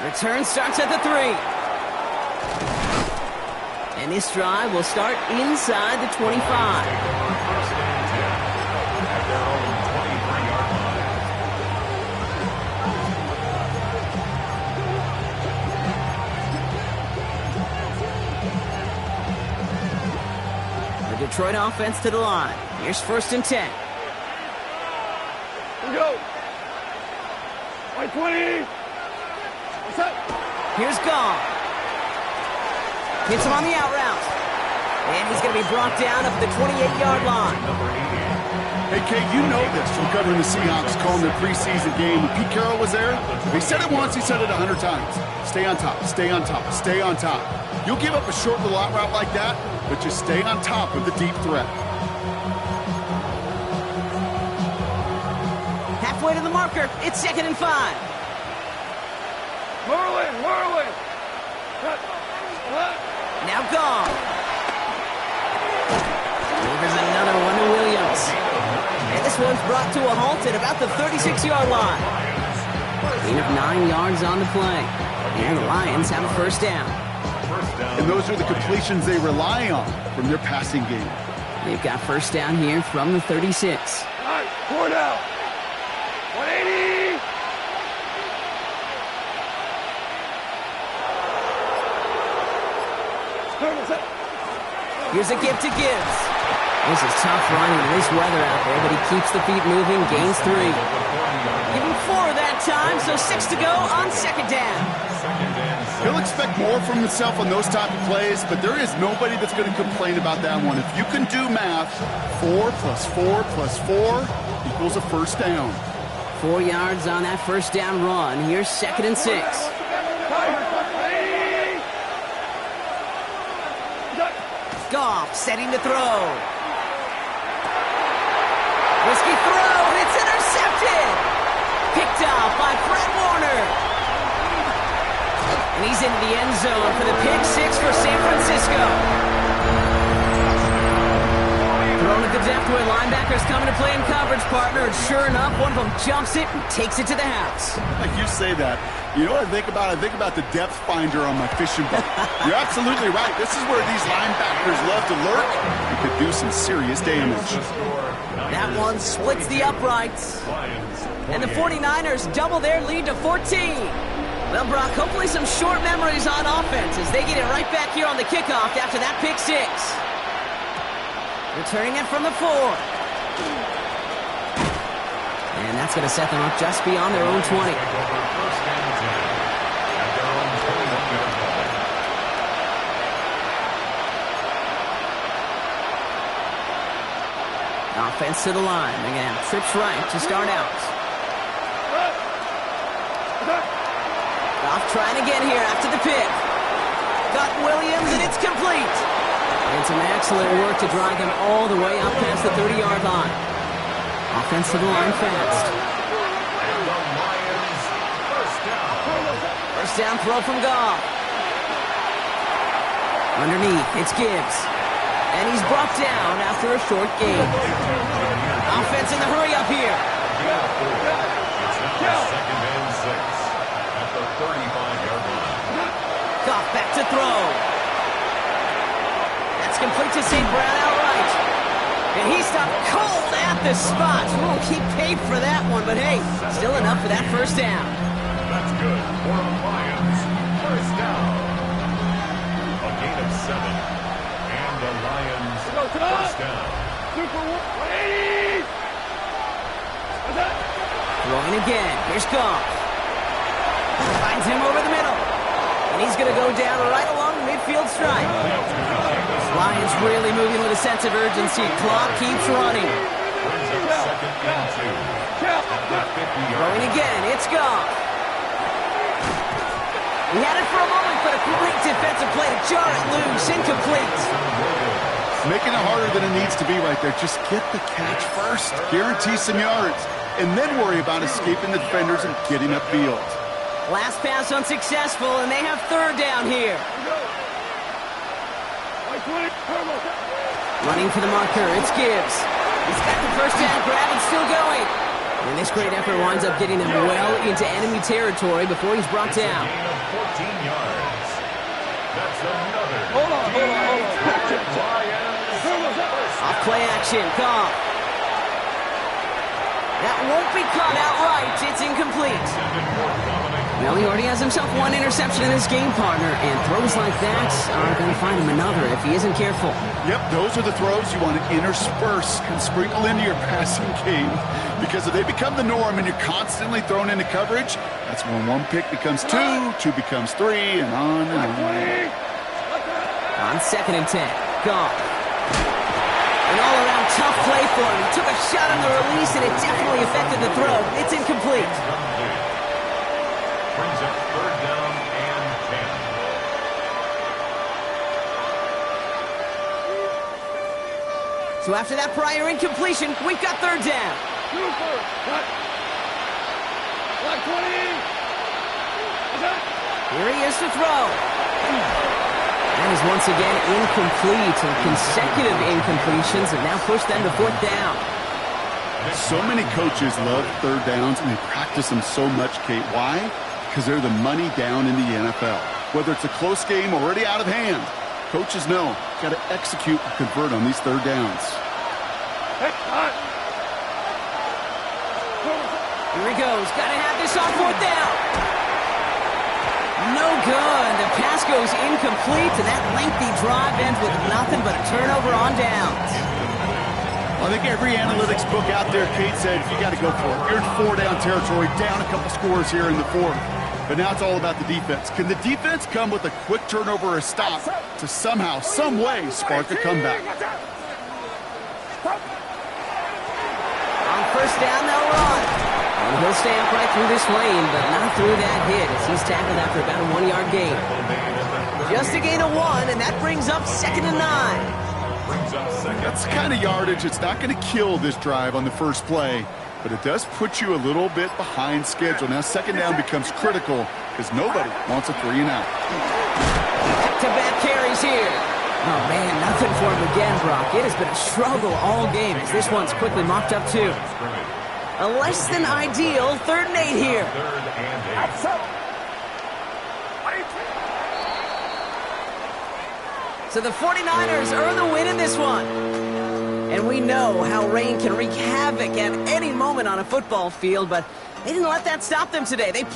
Return starts at the 3. And this drive will start inside the 25. First and 10 at their own 23-yard line. The Detroit offense to the line. Here's 1st and 10. Here we go. 20. What's up? Here's Goff. Hits him on the out route. And he's going to be brought down up at the 28-yard line. Number 80. Hey, Kate, you know this from covering the Seahawks, calling their preseason game. When Pete Carroll was there, he said it once, he said it 100 times. Stay on top, stay on top, stay on top. You'll give up a short little out route like that, but just stay on top of the deep threat. Halfway to the marker. It's 2nd and 5. Merlin. Now Goff. Delivers another one to Williams. And this one's brought to a halt at about the 36-yard line. Gain of 9 yards on the play. And the Lions have a 1st down. And those are the completions they rely on from their passing game. They've got 1st down here from the 36. All right, 4 down. 180. Here's a give to Gibbs. This is tough running in this weather out there, but he keeps the feet moving, gains 3. Give him 4 that time, so 6 to go on 2nd down. He'll expect more from himself on those type of plays, but there is nobody that's going to complain about that one. If you can do math, 4 plus 4 plus 4 equals a 1st down. 4 yards on that 1st down run. Here's 2nd and 6. Goff setting to throw. Risky throw. It's intercepted. Picked off by Fred Warner. And he's into the end zone for the pick 6 for San Francisco. Thrown at the depth where linebackers coming to play in coverage, partner. And sure enough, one of them jumps it and takes it to the house. Like you say that, you know what I think about? I think about the depth finder on my fishing boat. You're absolutely right. This is where these linebackers love to lurk and could do some serious damage. That one splits the uprights. And the 49ers double their lead to 14. Well, Brock, hopefully some short memories on offense as they get it right back here on the kickoff after that pick 6. Returning it from the 4. And that's going to set them up just beyond their own 20. Offense to the line. They're going to have trips right to start out. Goff trying again here after the pick. Got Williams, and it's complete. And some excellent work to drive him all the way up past the 30-yard line. Offense to the line fast. And the Lions, 1st down. 1st down throw from Goff. Underneath, it's Gibbs. And he's brought down after a short gain. Offense in the hurry up here. It's now 2nd and 6 at the 35-yard line. Goff back to throw. That's complete to St. Brown outright. And he stopped cold at the spot. Won't keep paid for that one, but hey, still enough for that 1st down. That's good for the Lions. 1st down. A gain of 7. And the Lions, 1st down. Super 180. Throwing again. Here's Goff. Finds him over the middle. And he's going to go down right along the midfield stripe. Lions really moving with a sense of urgency. Clock keeps running. Brings up 2nd and 2. At the 50-yard Throwing again. It's Goff. He had it for a moment, but a great defensive play to jar it loose. Incomplete. Making it harder than it needs to be right there. Just get the catch first. Guarantee some yards. And then worry about escaping the defenders and getting upfield. Last pass unsuccessful, and they have 3rd down here. Running for the marker, it's Gibbs. He's got the first down grab and still going. And this great effort winds up getting him well into enemy territory before he's brought down. Gain of 14 yards. That's another. Hold on. Off play action, Goff. That won't be caught outright. It's incomplete. Well, he already has himself one interception in this game, partner, and throws like that are going to find him another if he isn't careful. Yep, those are the throws you want to intersperse and sprinkle into your passing game, because if they become the norm and you're constantly thrown into coverage, that's when one pick becomes two becomes three, and on and on. On 2nd and 10, Goff. An all-around tough play for him. He took a shot on the release, and it definitely affected the throw. It's incomplete. Brings up 3rd down and 10. So after that prior incompletion, we've got 3rd down. Super. Cut. 20. Here he is to throw. That is once again incomplete, and consecutive incompletions have now pushed them to 4th down. So many coaches love 3rd downs, and they practice them so much, Kate. Why? Because they're the money down in the NFL. Whether it's a close game already out of hand, coaches know got to execute and convert on these 3rd downs. Here he goes. Got to have this on 4th down. No good. The pass goes incomplete, and that lengthy drive ends with nothing but a turnover on downs. I think every analytics book out there, Kate, said you got to go for it. You're in 4-down territory, down a couple scores here in the 4th. But now it's all about the defense. Can the defense come with a quick turnover or a stop to somehow, some way, spark a comeback? On 1st down, they'll run. And he'll stay upright through this lane, but not through that hit as he's tackled after about a 1-yard gain. Just a gain of 1, and that brings up 2nd and 9. That's the kind of yardage. It's not going to kill this drive on the first play, but it does put you a little bit behind schedule. Now 2nd down becomes critical because nobody wants a 3 and out. Back-to-back carries here. Oh, man, nothing for him again, Brock. It has been a struggle all game as this one's quickly mocked up too. A less than ideal 3rd and 8 here. So the 49ers earn the win in this one. And we know how rain can wreak havoc at any moment on a football field, but they didn't let that stop them today. They